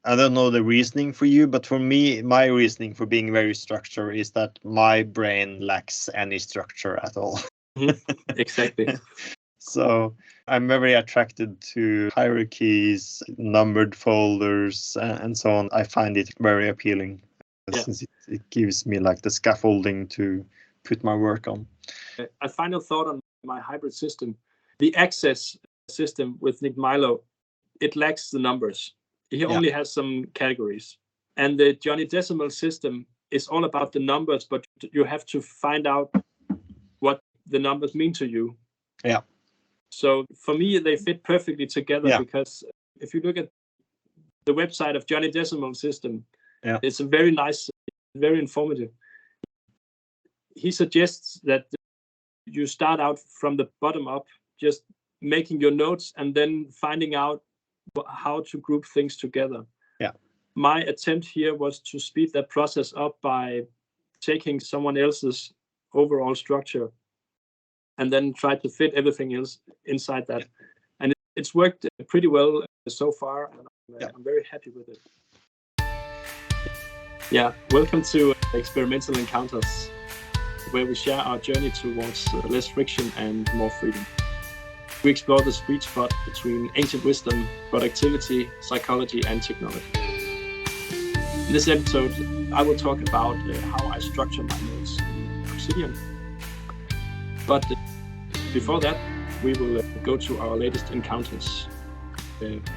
I don't know the reasoning for you, but for me, my reasoning for being very structured is that my brain lacks any structure at all. Exactly. So I'm very attracted to hierarchies, numbered folders, and so on. I find it very appealing since it gives me like the scaffolding to put my work on. A final thought on my hybrid system. The access system with Nick Milo, it lacks the numbers. He only has some categories. And the Johnny Decimal system is all about the numbers, but you have to find out what the numbers mean to you. Yeah. So for me, they fit perfectly together because if you look at the website of Johnny Decimal system, it's a very nice, very informative. He suggests that you start out from the bottom up, just making your notes and then finding out how to group things together. Yeah. My attempt here was to speed that process up by taking someone else's overall structure and then try to fit everything else inside that. And it's worked pretty well so far, and I'm very happy with it. Yeah, welcome to Experimental Encounters, where we share our journey towards less friction and more freedom. We explore the sweet spot between ancient wisdom, productivity, psychology, and technology. In this episode, I will talk about how I structure my notes in Obsidian. But before that, we will go to our latest encounters.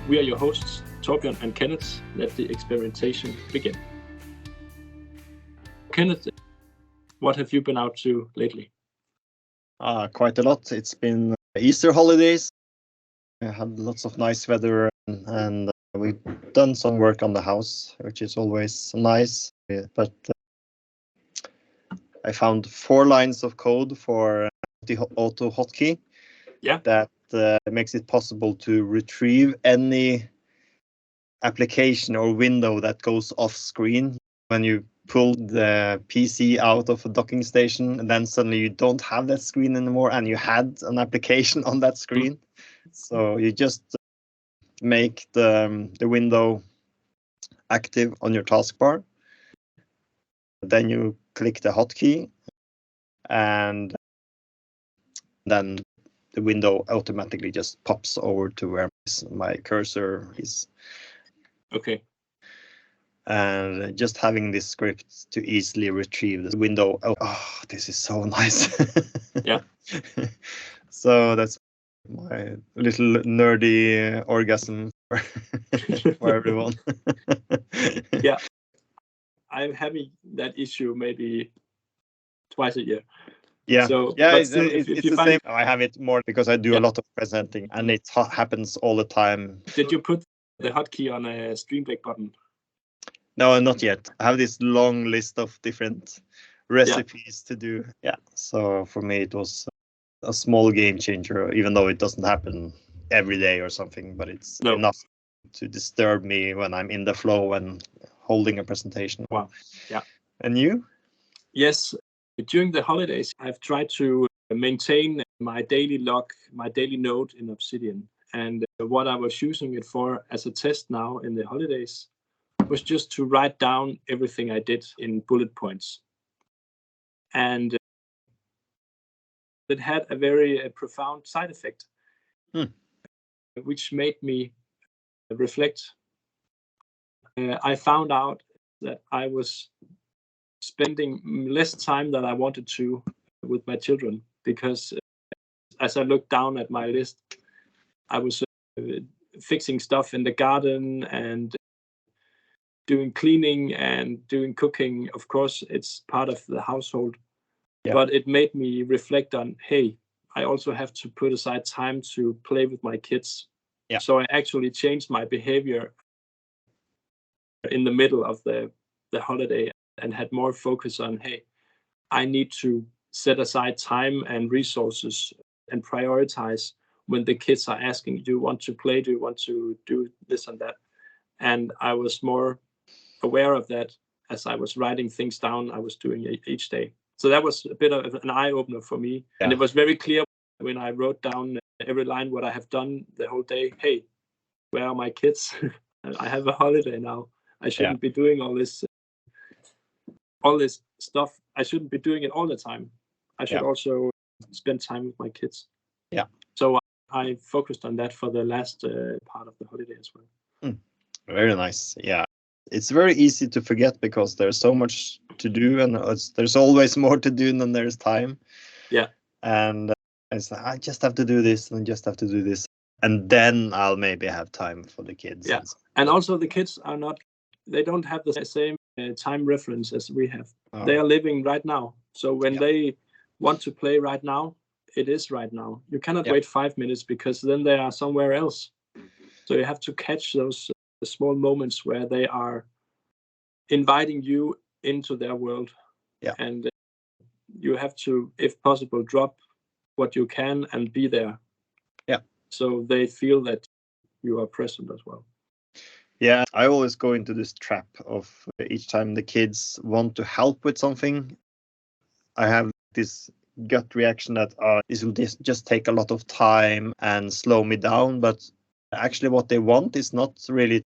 We are your hosts, Thorbjørn and Kenneth. Let the experimentation begin. Kenneth, what have you been out to lately? Quite a lot. It's been Easter holidays. I had lots of nice weather, and we've done some work on the house, which is always nice. But I found 4 lines of code for the auto hotkey. Yeah. That makes it possible to retrieve any application or window that goes off screen when you pull the PC out of a docking station, and then suddenly you don't have that screen anymore and you had an application on that screen. So you just make the window active on your taskbar. Then you click the hotkey, and then the window automatically just pops over to where my cursor is. Okay. And just having this script to easily retrieve the window. Oh, this is so nice. Yeah. So that's my little nerdy orgasm for everyone. Yeah. I'm having that issue maybe twice a year. Yeah. So, yeah, still, it's if the you find... same. I have it more because I do a lot of presenting, and it happens all the time. Did you put the hotkey on a Stream Deck button? No, not yet. I have this long list of different recipes to do. Yeah. So for me, it was a small game changer, even though it doesn't happen every day or something, but it's enough to disturb me when I'm in the flow and holding a presentation. Wow. Yeah. And you? Yes. During the holidays, I've tried to maintain my daily log, my daily note in Obsidian. And what I was using it for as a test now in the holidays was just to write down everything I did in bullet points. And it had a very profound side effect, which made me reflect. I found out that I was spending less time than I wanted to with my children, because as I looked down at my list, I was fixing stuff in the garden and doing cleaning and doing cooking. Of course, it's part of the household, but it made me reflect on, hey, I also have to put aside time to play with my kids. Yeah. So I actually changed my behavior in the middle of the holiday and had more focus on, hey, I need to set aside time and resources and prioritize when the kids are asking, do you want to play? Do you want to do this and that? And I was more aware of that as I was writing things down I was doing each day. So that was a bit of an eye-opener for me. Yeah. And it was very clear when I wrote down every line what I have done the whole day. Hey, where are my kids? I have a holiday now. I shouldn't be doing all this stuff. I shouldn't be doing it all the time. I should also spend time with my kids. Yeah. So I focused on that for the last part of the holiday as well. Very nice. Yeah. It's very easy to forget because there's so much to do, and there's always more to do than there's time. Yeah. And it's like, I just have to do this and just have to do this. And then I'll maybe have time for the kids. Yeah. And also the kids they don't have the same time reference as we have. Oh. They are living right now. So when they want to play right now, it is right now. You cannot wait 5 minutes because then they are somewhere else. So you have to catch those small moments where they are inviting you into their world. Yeah. And you have to, if possible, drop what you can and be there. Yeah. So they feel that you are present as well. Yeah, I always go into this trap of each time the kids want to help with something, I have this gut reaction that this will just take a lot of time and slow me down. But actually what they want is not really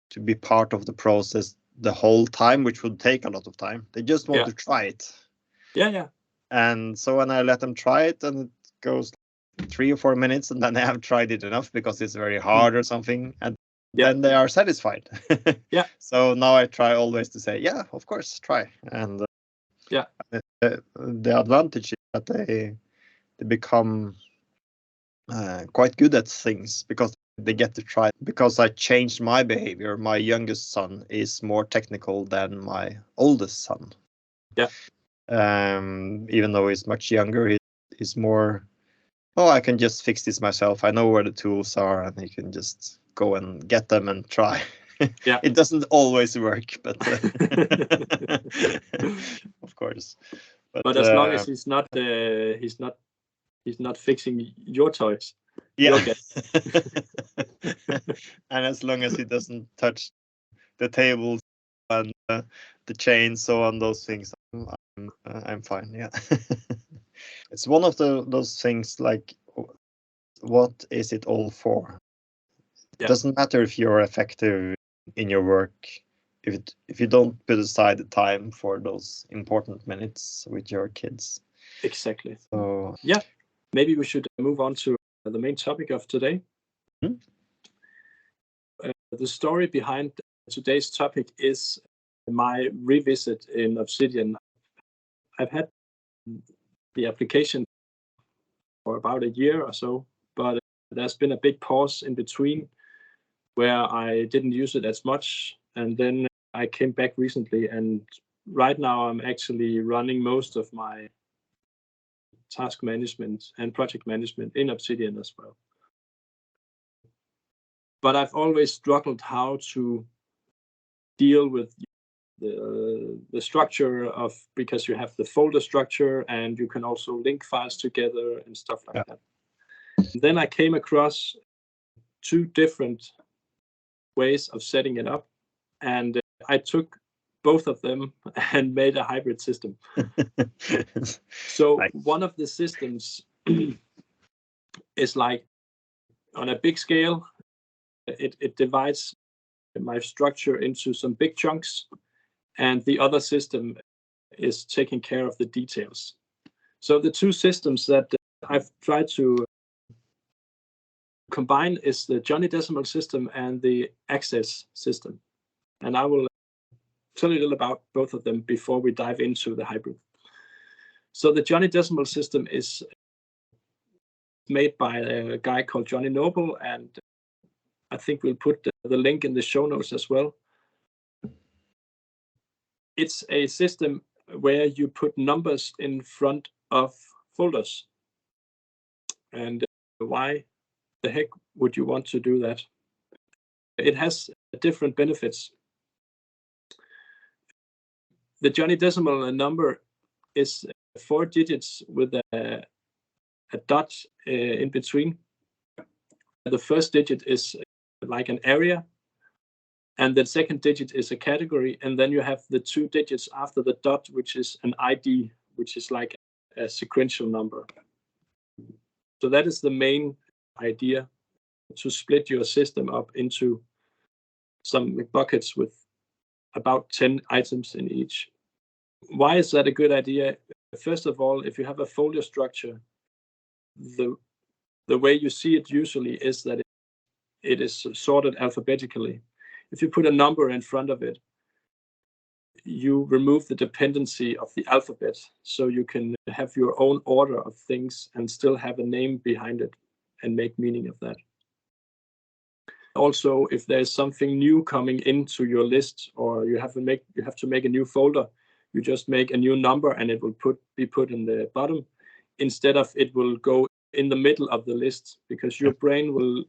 to be part of the process the whole time, which would take a lot of time. They just want to try it. Yeah. And so when I let them try it and it goes 3 or 4 minutes and then they have tried it enough because it's very hard or something, and then they are satisfied. Yeah. So now I try always to say, yeah, of course, try. And the advantage is that they become quite good at things because they get to try. Because I changed my behavior, my youngest son is more technical than my oldest son. Yeah. Even though he's much younger, he's more, I can just fix this myself. I know where the tools are, and he can just go and get them and try. Yeah. It doesn't always work, but of course. But as long as he's not fixing your toys. Yeah. And as long as he doesn't touch the tables and the chainsaw and those things, I'm fine. Yeah. It's one of those things like, what is it all for? It doesn't matter if you're effective in your work if you don't put aside the time for those important minutes with your kids. Exactly. So yeah, maybe we should move on to the main topic of today. The story behind today's topic is my revisit in Obsidian. I've had the application for about a year or so, but there's been a big pause in between where I didn't use it as much, and then I came back recently, and right now I'm actually running most of my task management and project management in Obsidian as well. But I've always struggled how to deal with the structure of, because you have the folder structure and you can also link files together and stuff like that. And then I came across 2 different ways of setting it up, and I took both of them and made a hybrid system. So one of the systems is like on a big scale, it divides my structure into some big chunks, and the other system is taking care of the details. So the 2 systems that I've tried to combine is the Johnny Decimal system and the A.C.C.E.S.S system. And I will tell you a little about both of them before we dive into the hybrid. So the Johnny Decimal system is made by a guy called Johnny Noble, and I think we'll put the link in the show notes as well. It's a system where you put numbers in front of folders. And why the heck would you want to do that? It has different benefits. The Johnny Decimal number is 4 digits with a dot in between. The first digit is like an area, and the second digit is a category, and then you have the 2 digits after the dot, which is an ID, which is like a sequential number. So that is the main idea, to split your system up into some buckets with about 10 items in each. Why is that a good idea? First of all, if you have a folder structure, the way you see it usually is that it is sorted alphabetically. If you put a number in front of it, you remove the dependency of the alphabet, so you can have your own order of things and still have a name behind it and make meaning of that. Also, if there's something new coming into your list, or you have to make a new folder, you just make a new number and it will be put in the bottom, instead of it will go in the middle of the list, because your brain will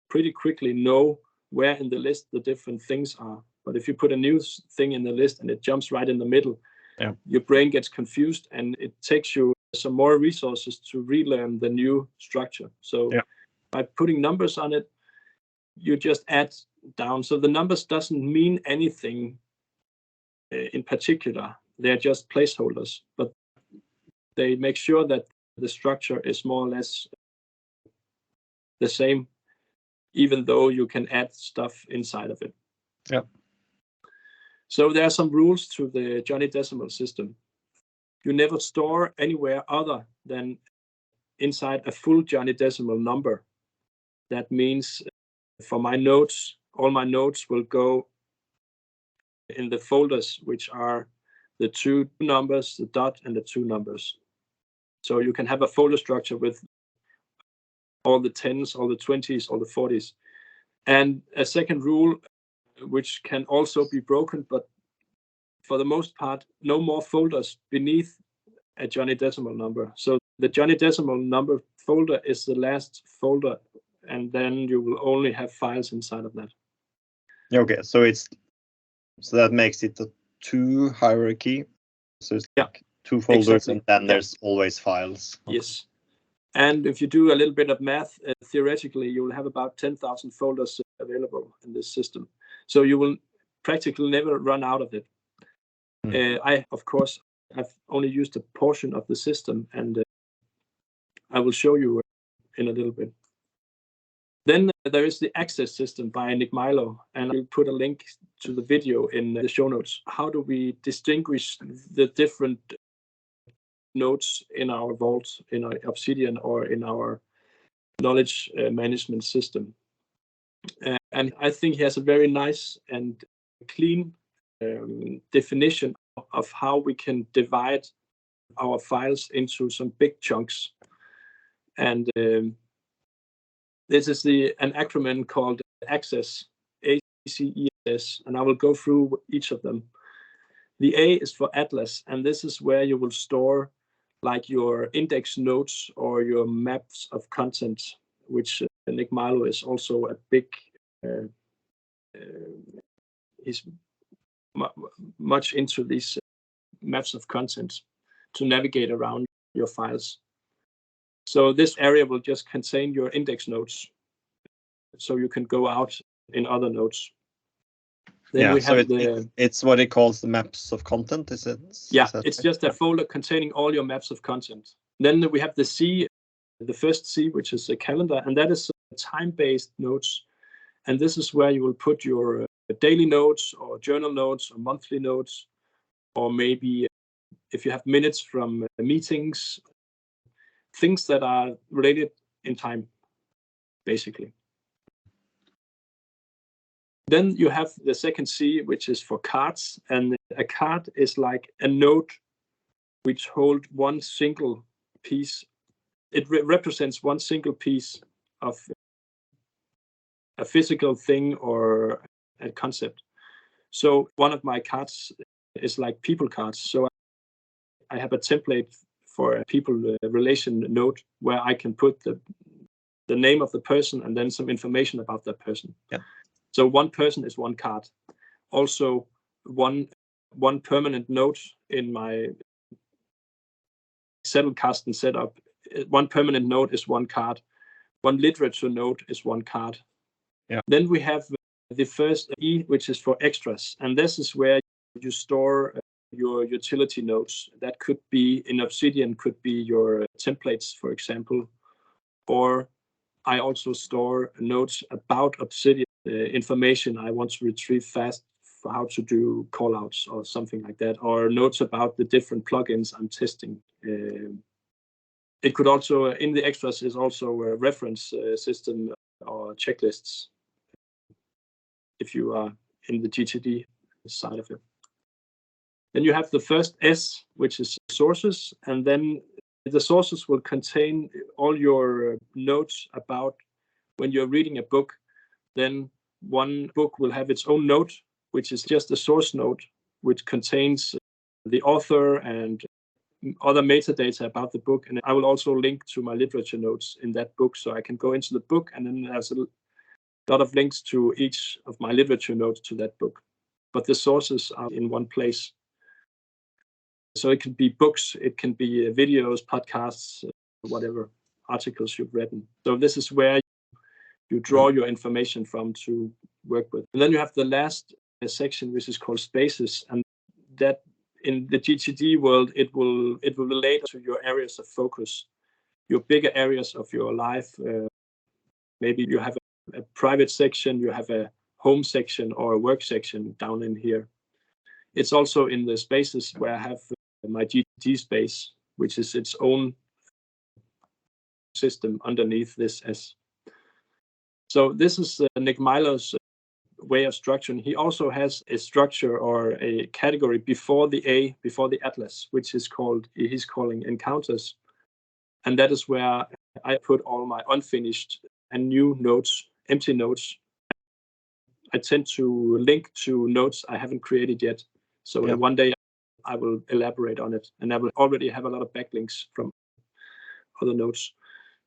pretty quickly know where in the list the different things are. But if you put a new thing in the list and it jumps right in the middle, your brain gets confused, and it takes you some more resources to relearn the new structure. So by putting numbers on it, you just add down. So the numbers doesn't mean anything in particular. They're just placeholders, but they make sure that the structure is more or less the same, even though you can add stuff inside of it. Yeah. So there are some rules to the Johnny Decimal system. You never store anywhere other than inside a full Johnny Decimal number. That means for my notes, all my notes will go in the folders, which are the 2 numbers, the dot, and the 2 numbers. So you can have a folder structure with all the 10s, all the 20s, all the 40s. And a second rule, which can also be broken, but for the most part, no more folders beneath a Johnny Decimal number. So the Johnny Decimal number folder is the last folder, and then you will only have files inside of that. Okay, so that makes it a 2 hierarchy. So it's like 2 folders, exactly. And then there's always files. Yes. And if you do a little bit of math, theoretically, you will have about 10,000 folders available in this system. So you will practically never run out of it. I've only used a portion of the system, and I will show you in a little bit. Then there is the A.C.C.E.S.S system by Milo, and I'll put a link to the video in the show notes. How do we distinguish the different nodes in our vault, in our Obsidian, or in our knowledge management system? And I think he has a very nice and clean definition of how we can divide our files into some big chunks. And this is an acronym called A.C.C.E.S.S, A.C.C.E.S.S, and I will go through each of them. The A is for Atlas, and this is where you will store like your index notes or your maps of content, which Milo is also a big, he's much into these maps of content to navigate around your files. So this area will just contain your index notes, so you can go out in other nodes. Then we have it's what it calls the maps of content, is it? Yeah, it's just a folder containing all your maps of content. Then we have the C, the first C, which is a calendar, and that is time-based notes. And this is where you will put your daily notes or journal notes or monthly notes, or maybe if you have minutes from meetings, things that are related in time, basically. Then you have the second C, which is for cards. And a card is like a note which holds one single piece. It represents one single piece of a physical thing or a concept. So one of my cards is like people cards. So I have a template for a people relation note where I can put the name of the person and then some information about that person. Yeah. So one person is one card. Also, one permanent note in my Zettelkasten setup. One permanent note is one card. One literature note is one card. Yeah. Then we have the first E, which is for extras, and this is where you store your utility notes. That could be in Obsidian, could be your templates, for example, or I also store notes about Obsidian information I want to retrieve fast for how to do callouts or something like that, or notes about the different plugins I'm testing. It could also, in the extras, is also a reference system or checklists if you are in the GTD side of it. Then you have the first S, which is sources, and then the sources will contain all your notes about when you're reading a book. Then one book will have its own note, which is just a source note, which contains the author and other metadata about the book. And I will also link to my literature notes in that book, so I can go into the book, and then there's a lot of links to each of my literature notes to that book. But the sources are in one place. So it can be books, it can be videos, podcasts, whatever, articles you've written. So this is where you draw your information from to work with. And then you have the last section, which is called spaces. And that in the GTD world, it will relate to your areas of focus, your bigger areas of your life. Maybe you have a private section, you have a home section or a work section down in here. It's also in the spaces where I have my GTD space, which is its own system underneath this S. So this is Nick Milo's way of structuring. He also has a structure or a category before the A, before the atlas, which is called, he's calling encounters. And that is where I put all my unfinished and new notes, empty notes. I tend to link to notes I haven't created yet. So in one day I will elaborate on it, and I will already have a lot of backlinks from other notes.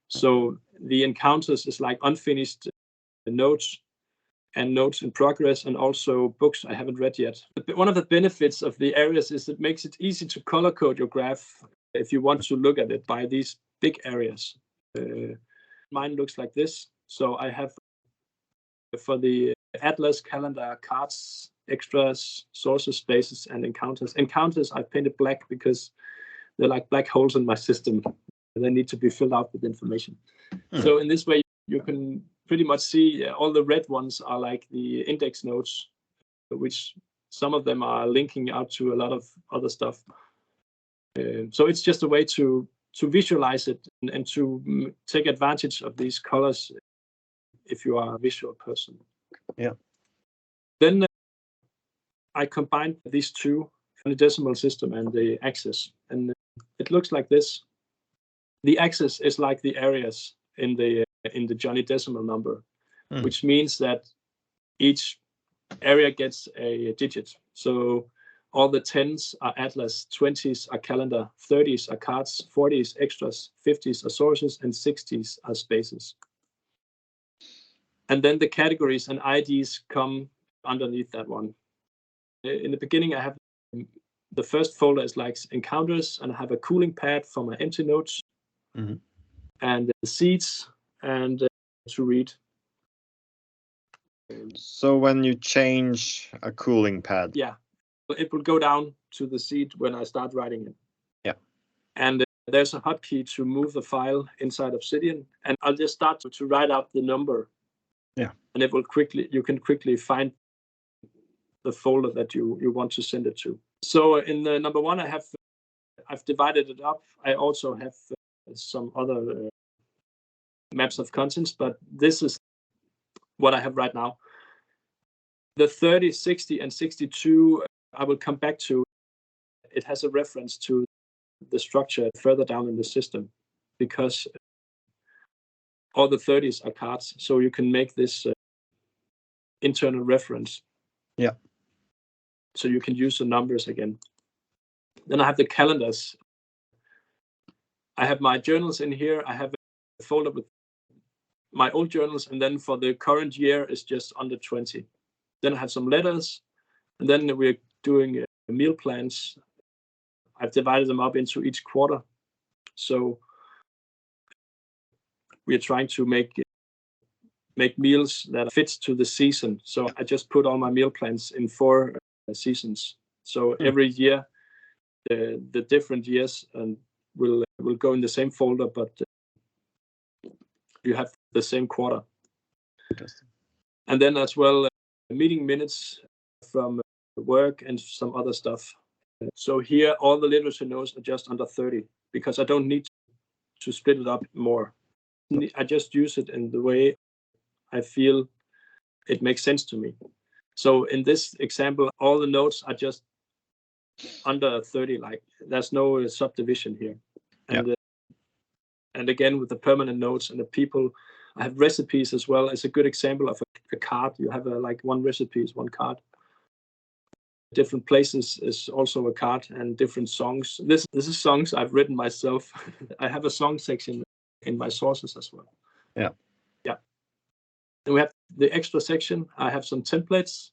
So the encounters is like unfinished notes and notes in progress, and also books I haven't read yet. But one of the benefits of the areas is it makes it easy to color code your graph if you want to look at it by these big areas. Mine looks like this. So I have for the atlas, calendar, cards, extras, sources, spaces, and encounters. Encounters I painted black because they're like black holes in my system. They need to be filled out with information. So in this way, you can pretty much see all the red ones are like the index nodes, which some of them are linking out to a lot of other stuff. So it's just a way to visualize it and to take advantage of these colors if you are a visual person. Yeah. Then I combined these two, the decimal system and the axis, and it looks like this. The axis is like the areas in the Johnny decimal number, which means that each area gets a digit. So all the 10s are atlas, 20s are calendar, 30s are cards, 40s extras, 50s are sources, and 60s are spaces. And then the categories and IDs come underneath that one. In the beginning, I have the first folder is like encounters, and I have a cooling pad for my empty notes, and the seeds, and to read. So when you change a cooling pad, it will go down to the seed when I start writing it. Yeah. And there's a hotkey to move the file inside Obsidian, and I'll just start to write out the number. Yeah. And it will you can quickly find the folder that you want to send it to. So in the number one, I've divided it up. I also have some other maps of contents, but this is what I have right now. The 30, 60, and 62, I will come back to. It has a reference to the structure further down in the system, because all the 30s are cards, so you can make this internal reference. Yeah. So you can use the numbers again. Then I have the calendars. I have my journals in here. I have a folder with my old journals, and then for the current year is just under 20. Then I have some letters, and then we're doing meal plans. I've divided them up into each quarter. So we're trying to make meals that fits to the season. So I just put all my meal plans in 4 seasons. So every year, the different years and will go in the same folder, but you have the same quarter. Interesting. And then as well, meeting minutes from work and some other stuff. So here, all the literature notes are just under 30 because I don't need to split it up more. I just use it in the way I feel it makes sense to me. So in this example, all the notes are just under 30, like there's no subdivision here. And and again, with the permanent notes and the people, I have recipes as well. It's a good example of a card. You have like one recipe is one card. Different places is also a card, and different songs. This is songs I've written myself. I have a song section in my sources as well. Yeah. Then we have the extra section. I have some templates.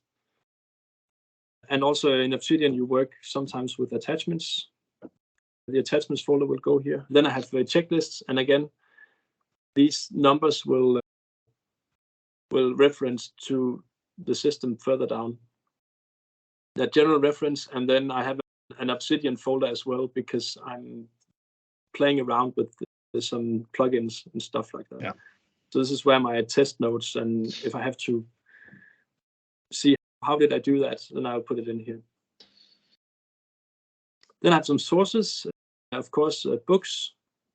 And also in Obsidian, you work sometimes with attachments. The attachments folder will go here. Then I have checklists. And again, these numbers will reference to the system further down. That general reference, and then I have an Obsidian folder as well because I'm playing around with some plugins and stuff like that. Yeah. So this is where my test notes, and if I have to see how did I do that, then I'll put it in here. Then I have some sources, of course, books,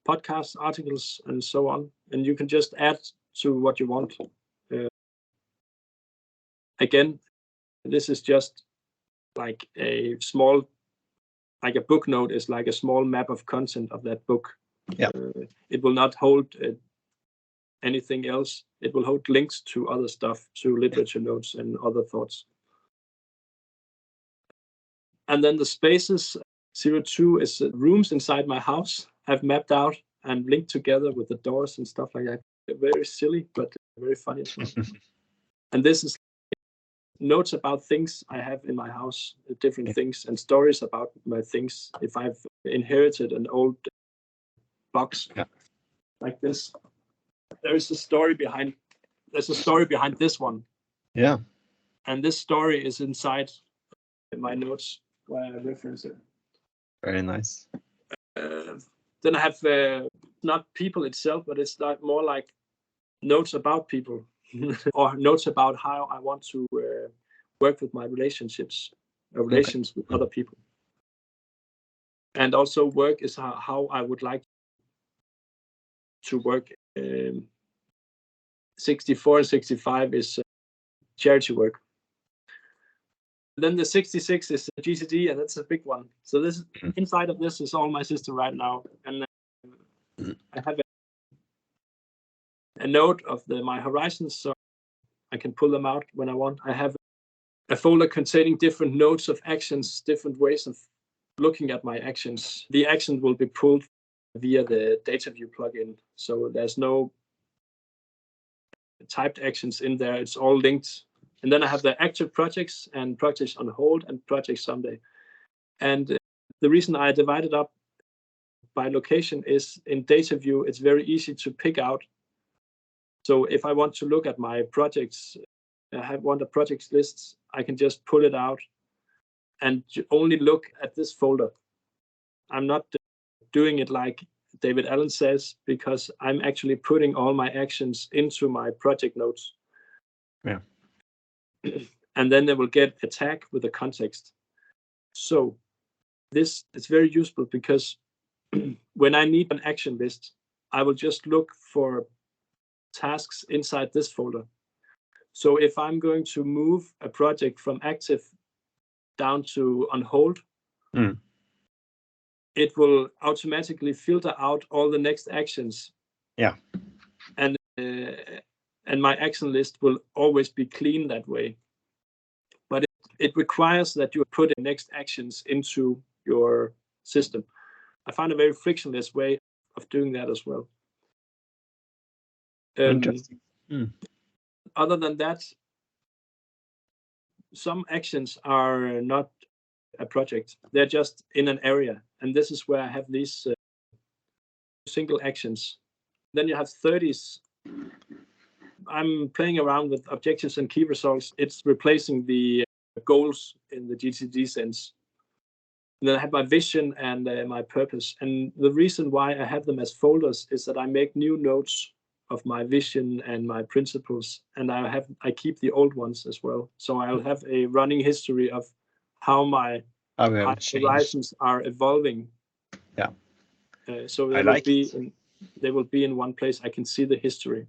podcasts, articles, and so on. And you can just add to what you want. Again, this is just like a small, like a book note is like a small map of content of that book. Yeah. It will not hold anything else. It will hold links to other stuff, to literature notes and other thoughts. And then the spaces, 02 is rooms inside my house. I've mapped out and linked together with the doors and stuff like that. Very silly, but very funny as well. And this is notes about things I have in my house, different things, and stories about my things. If I've inherited an old box like this, there's a story behind this one. Yeah. And this story is inside my notes where I reference it. Very nice. Then I have not people itself, but it's not more like notes about people or notes about how I want to work with my relationships, relations with other people. And also work is how I would like to work. 64 and 65 is charity work. Then the 66 is GCD, and that's a big one. So this inside of this is all my system right now, and I have a note of my horizons, so I can pull them out when I want. I have a folder containing different notes of actions, different ways of looking at my actions. The action will be pulled via the data view plugin, so there's no typed actions in there. It's all linked. And then I have the active projects and projects on hold and projects someday. And the reason I divided up by location is in data view, it's very easy to pick out. So if I want to look at my projects, I want a projects list, I can just pull it out and only look at this folder. I'm not doing it like David Allen says, because I'm actually putting all my actions into my project notes. Yeah. And then they will get a tag with the context. So this is very useful because when I need an action list, I will just look for tasks inside this folder. So if I'm going to move a project from active down to on hold, it will automatically filter out all the next actions. Yeah. And my action list will always be clean that way. But it requires that you put the next actions into your system. I find a very frictionless way of doing that as well. Interesting. Other than that, some actions are not a project. They're just in an area. And this is where I have these single actions. Then you have 30s. I'm playing around with objectives and key results. It's replacing the goals in the GTD sense. And then I have my vision and my purpose. And the reason why I have them as folders is that I make new notes of my vision and my principles, and I keep the old ones as well. So I'll have a running history of how my horizons are evolving. Yeah. So they will be in one place. I can see the history.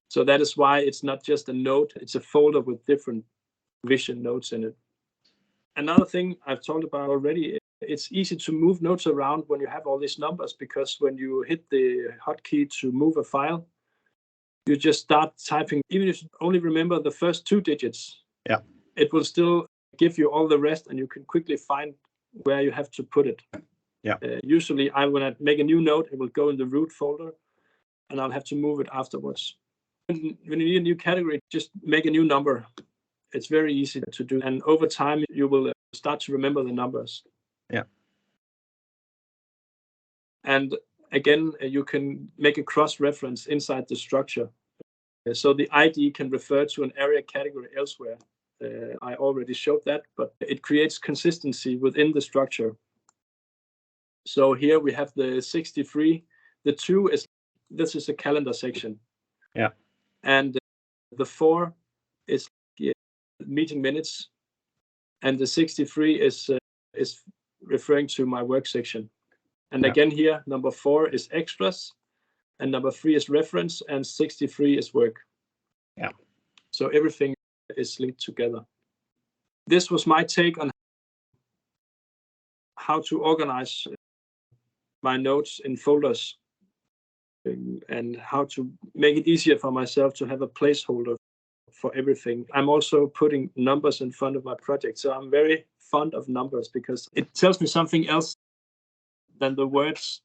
So that is why it's not just a note, it's a folder with different vision notes in it. Another thing I've talked about already, it's easy to move notes around when you have all these numbers, because when you hit the hotkey to move a file, you just start typing. Even if you only remember the first 2 digits, yeah, it will still give you all the rest, and you can quickly find where you have to put it. Yeah. Usually, when I make a new note, it will go in the root folder, and I'll have to move it afterwards. When you need a new category, just make a new number. It's very easy to do, and over time, you will start to remember the numbers. Yeah. And again, you can make a cross-reference inside the structure. So the ID can refer to an area category elsewhere. I already showed that, but it creates consistency within the structure. So here we have the 63. The 2 this is a calendar section. Yeah. And the 4 is meeting minutes, and the 63 is referring to my work section. And again here, number 4 is extras, and number 3 is reference, and 63 is work. Yeah. So everything is linked together. This was my take on how to organize my notes in folders, and how to make it easier for myself to have a placeholder for everything. I'm also putting numbers in front of my project. So I'm very fond of numbers because it tells me something else than the words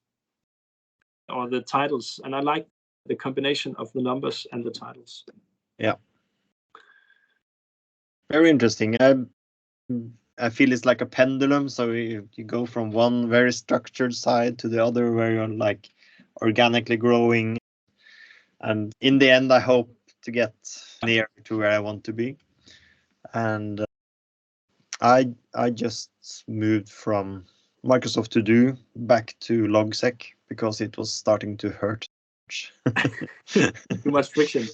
or the titles. And I like the combination of the numbers and the titles. Yeah. Very interesting. I feel it's like a pendulum. So you go from one very structured side to the other where you're like organically growing. And in the end, I hope to get near to where I want to be. And I just moved from Microsoft To Do back to Logseq because it was starting to hurt. Too much friction.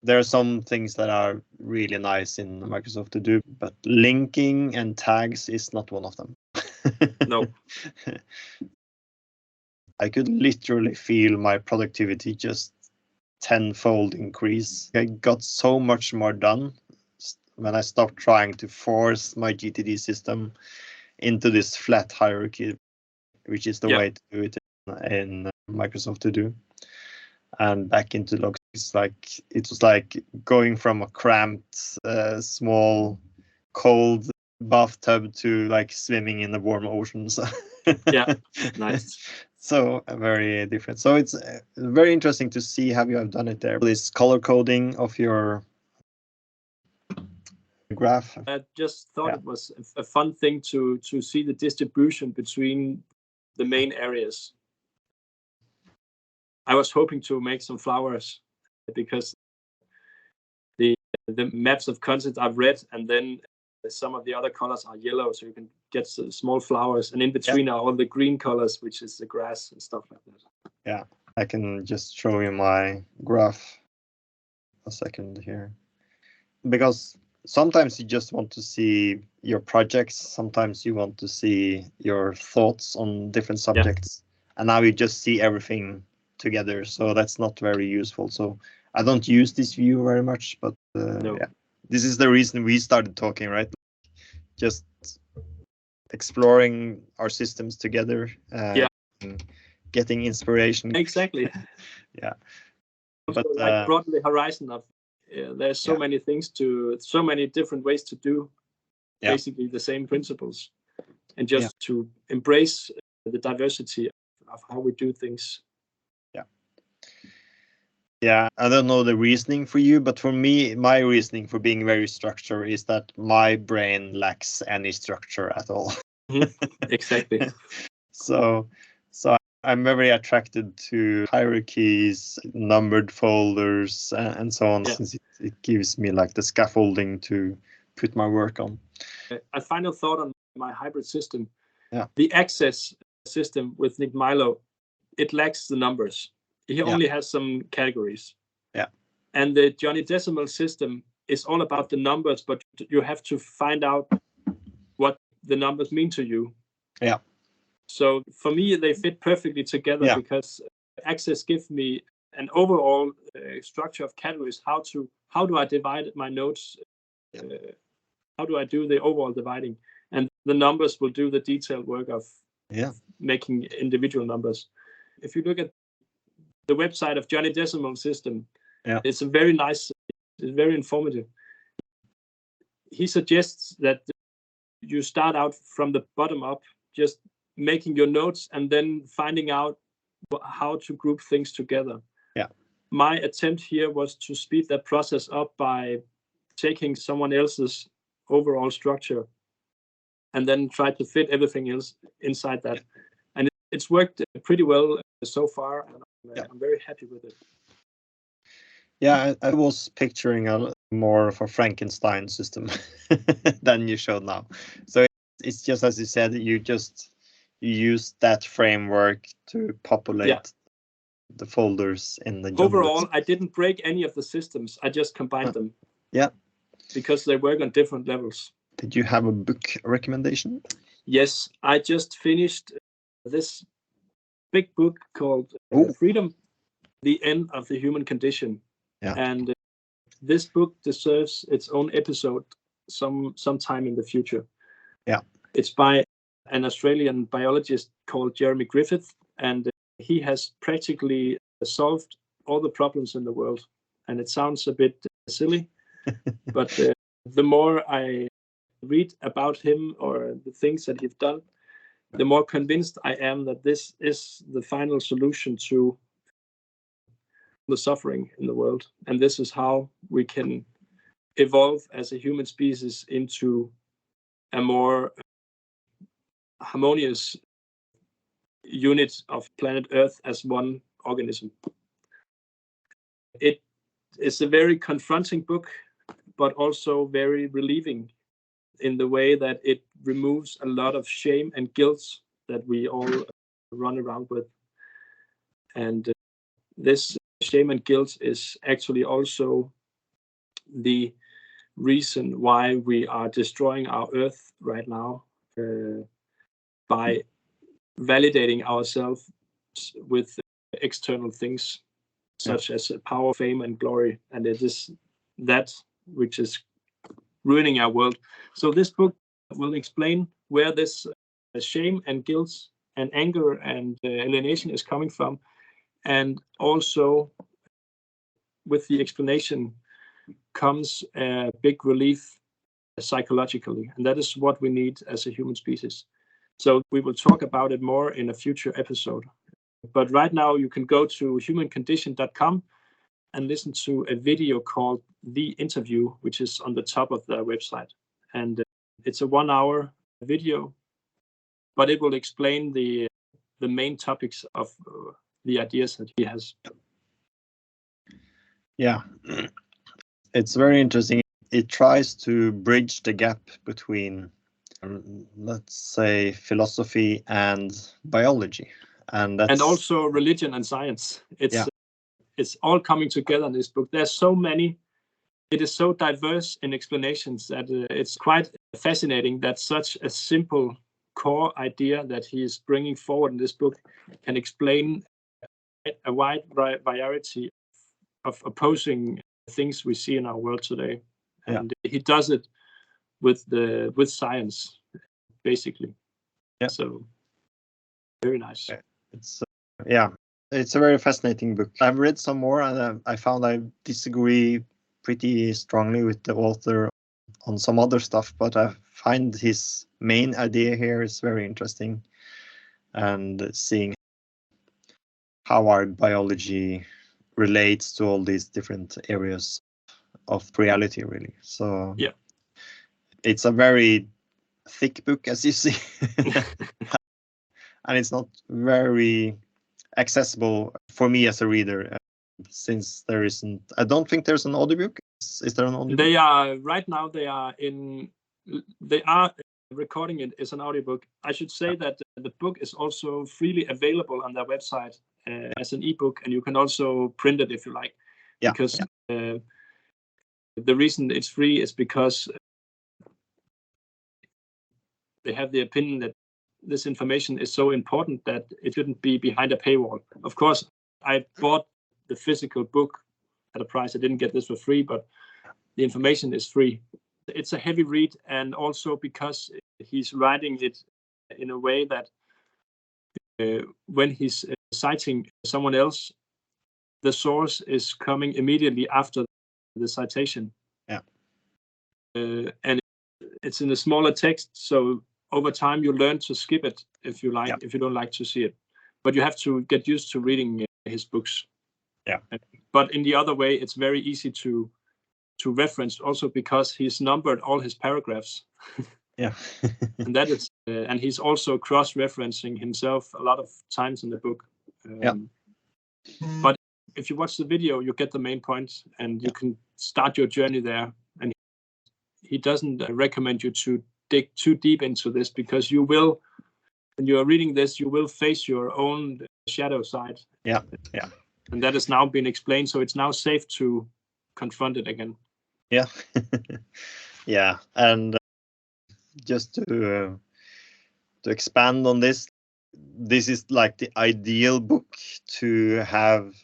There are some things that are really nice in Microsoft To Do, but linking and tags is not one of them. No. I could literally feel my productivity just tenfold increase. I got so much more done when I stopped trying to force my GTD system into this flat hierarchy, which is the way to do it in Microsoft To Do. And back into Logseq, it was like going from a cramped, small, cold bathtub to like swimming in the warm ocean. So yeah, nice. So very different. So it's very interesting to see how you have done it there. This color coding of your graph. I just thought it was a fun thing to see the distribution between the main areas. I was hoping to make some flowers because the maps of content are red, and then some of the other colors are yellow, so you can get small flowers, and in between are all the green colors, which is the grass and stuff like that. Yeah, I can just show you my graph a second here, because sometimes you just want to see your projects, sometimes you want to see your thoughts on different subjects, and now you just see everything together, so that's not very useful. So I don't use this view very much, but this is the reason we started talking, right? Just exploring our systems together, getting inspiration. Exactly. Yeah. But like broaden the horizon of there's so many things so many different ways to do basically the same principles, and just to embrace the diversity of how we do things. Yeah, I don't know the reasoning for you, but for me, my reasoning for being very structured is that my brain lacks any structure at all. Exactly. So I'm very attracted to hierarchies, numbered folders, and so on, since it gives me like the scaffolding to put my work on. A final thought on my hybrid system. Yeah. The access system with Milo, it lacks the numbers. He only has some categories. Yeah. And the Johnny Decimal system is all about the numbers, but you have to find out what the numbers mean to you. Yeah. So for me, they fit perfectly together because Access gives me an overall structure of categories. How do I divide my notes? How do I do the overall dividing? And the numbers will do the detailed work of making individual numbers. If you look at the website of Johnny Decimal System, it's a very nice, it's very informative. He suggests that you start out from the bottom up, just making your notes and then finding out how to group things together. Yeah. My attempt here was to speed that process up by taking someone else's overall structure and then try to fit everything else inside that. And it's worked pretty well so far, and I'm very happy with it. Yeah, I was picturing a more of a Frankenstein system than you showed now. So it's just as you said, you use that framework to populate the folders in the overall. I didn't break any of the systems. I just combined them. Yeah, because they work on different levels. Did you have a book recommendation? Yes, I just finished this big book called Freedom: The End of the Human Condition. Yeah. And this book deserves its own episode sometime in the future. Yeah. It's by an Australian biologist called Jeremy Griffith, and he has practically solved all the problems in the world. And it sounds a bit silly, but the more I read about him or the things that he's done, the more convinced I am that this is the final solution to the suffering in the world. And this is how we can evolve as a human species into a more harmonious unit of planet Earth as one organism. It is a very confronting book, but also very relieving in the way that it removes a lot of shame and guilt that we all run around with. And this shame and guilt is actually also the reason why we are destroying our Earth right now, by validating ourselves with external things such as power, fame, and glory. And it is that which is ruining our world. So this book will explain where this shame and guilt and anger and alienation is coming from, and also with the explanation comes a big relief psychologically, and that is what we need as a human species. So we will talk about it more in a future episode. But right now you can go to humancondition.com and listen to a video called The Interview, which is on the top of the website. And it's a 1 hour video, but it will explain the main topics of the ideas that he has. Yeah, it's very interesting. It tries to bridge the gap between, let's say, philosophy and biology, and also religion and science. It's all coming together in this book. There's so many. It is so diverse in explanations that it's quite fascinating that such a simple core idea that he is bringing forward in this book can explain a wide variety of opposing things we see in our world today. And he does it with science, basically. Yeah. So very nice. It's a very fascinating book. I've read some more, and I found I disagree pretty strongly with the author on some other stuff, but I find his main idea here is very interesting, and seeing how our biology relates to all these different areas of reality, really. So it's a very thick book, as you see. And it's not very accessible for me as a reader, since there isn't, I don't think there's an audiobook. Is there an audiobook? They are right now, they are recording it as an audiobook. I should say that the book is also freely available on their website. as an ebook, and you can also print it if you like. Yeah. Because the reason it's free is because they have the opinion that this information is so important that it shouldn't be behind a paywall. Of course, I bought the physical book at a price. I didn't get this for free, but the information is free. It's a heavy read, and also because he's writing it in a way that when he's citing someone else, the source is coming immediately after the citation. Yeah. And it's in a smaller text, so over time you learn to skip it if you like, if you don't like to see it. But you have to get used to reading his books. Yeah. But in the other way, it's very easy to reference, also because he's numbered all his paragraphs. Yeah. And that is, and he's also cross-referencing himself a lot of times in the book. But if you watch the video, you get the main points, and you can start your journey there. And he doesn't recommend you to dig too deep into this, because you will, when you are reading this, you will face your own shadow side. Yeah. Yeah. And that has now been explained, so it's now safe to confront it again. Yeah. Yeah. And just to expand on this is like the ideal book to have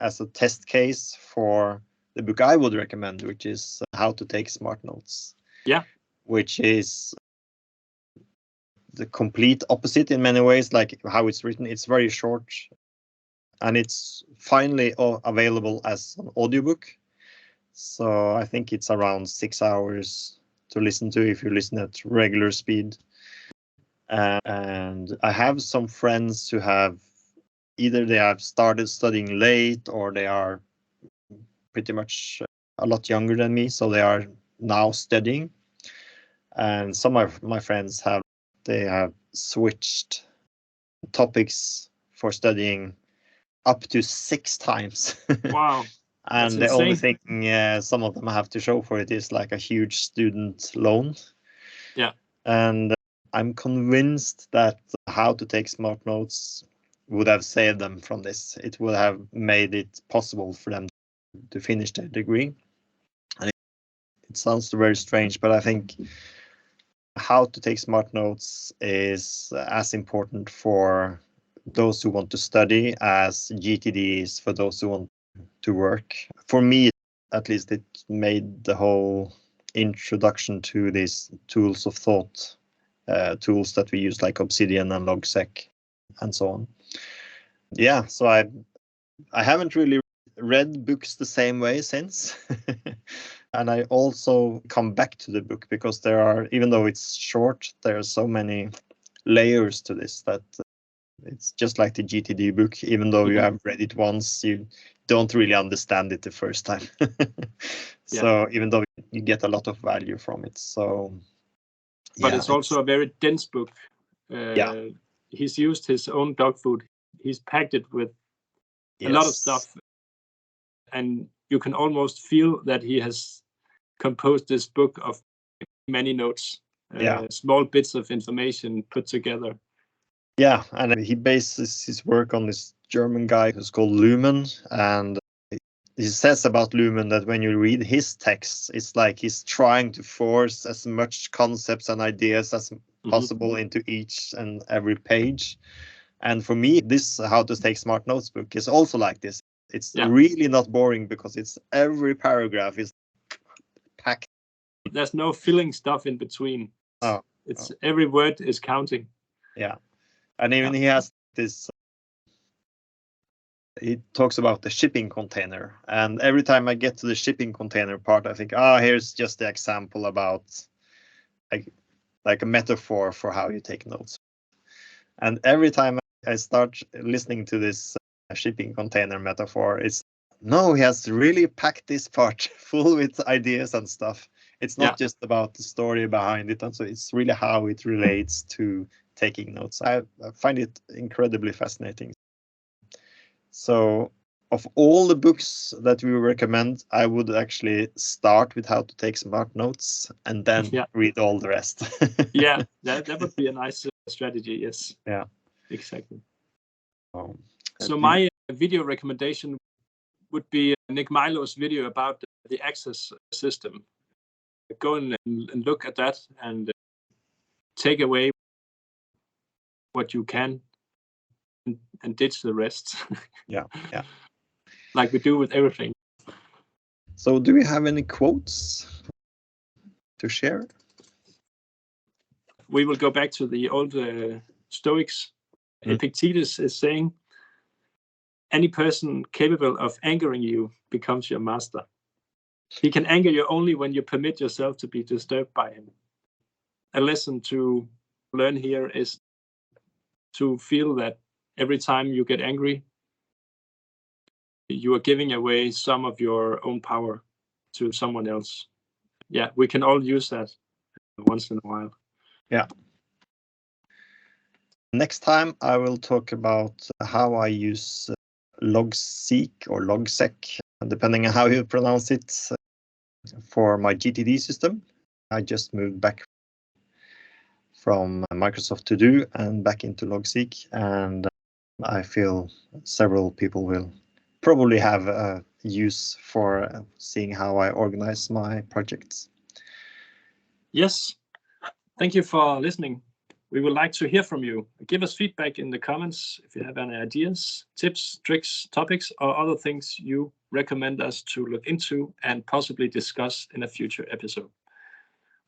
as a test case for the book I would recommend, which is How to Take Smart Notes. Yeah. Which is the complete opposite in many ways, like how it's written. It's very short, and it's finally available as an audiobook. So I think it's around 6 hours to listen to if you listen at regular speed. And I have some friends who have either they have started studying late, or they are pretty much a lot younger than me, so they are now studying. And some of my friends have switched topics for studying up to 6 times. Wow. And the only thing some of them have to show for it is like a huge student loan. Yeah. And I'm convinced that How to Take Smart Notes would have saved them from this. It would have made it possible for them to finish their degree. And it sounds very strange, but I think How to Take Smart Notes is as important for those who want to study as GTD is for those who want to work. For me, at least, it made the whole introduction to these tools of thought, tools that we use like Obsidian and Logseq and so on. Yeah, so I haven't really read books the same way since. And I also come back to the book because there are, even though it's short, there are so many layers to this that it's just like the GTD book. Even though you have read it once, you don't really understand it the first time. So even though you get a lot of value from it. So, but it's also a very dense book. He's used his own dog food. He's packed it with a lot of stuff, and you can almost feel that he has composed this book of many notes, small bits of information put together. Yeah, and he bases his work on this German guy who's called Luhmann, and he says about Luhmann that when you read his texts, it's like he's trying to force as much concepts and ideas as possible into each and every page. And for me, this How to Take Smart Notes book is also like this. It's really not boring because it's every paragraph is packed. There's no filling stuff in between. Every word is counting. Yeah. And even he has this, he talks about the shipping container. And every time I get to the shipping container part, I think, here's just the example about like a metaphor for how you take notes. And every time I start listening to this shipping container metaphor, he has really packed this part full with ideas and stuff. It's not just about the story behind it. And so it's really how it relates to taking notes. I find it incredibly fascinating. So of all the books that we recommend, I would actually start with How to Take Smart Notes and then read all the rest. That would be a nice strategy. Yes. Yeah. Exactly. So my video recommendation would be Nick Milo's video about the access system. Go and look at that and take away what you can and ditch the rest. Yeah. Like we do with everything. So do we have any quotes to share? We will go back to the old Stoics. Epictetus is saying, any person capable of angering you becomes your master. He can anger you only when you permit yourself to be disturbed by him. A lesson to learn here is to feel that every time you get angry, you are giving away some of your own power to someone else. Yeah, we can all use that once in a while. Yeah. Next time I will talk about how I use Logseq or Logseq, depending on how you pronounce it, for my GTD system. I just moved back from Microsoft To Do and back into Logseq, and I feel several people will probably have a use for seeing how I organize my projects. Yes, thank you for listening. We would like to hear from you. Give us feedback in the comments if you have any ideas, tips, tricks, topics, or other things you recommend us to look into and possibly discuss in a future episode.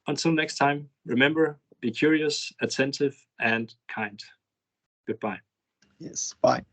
Until next time, remember, be curious, attentive, and kind. Goodbye. Yes, bye.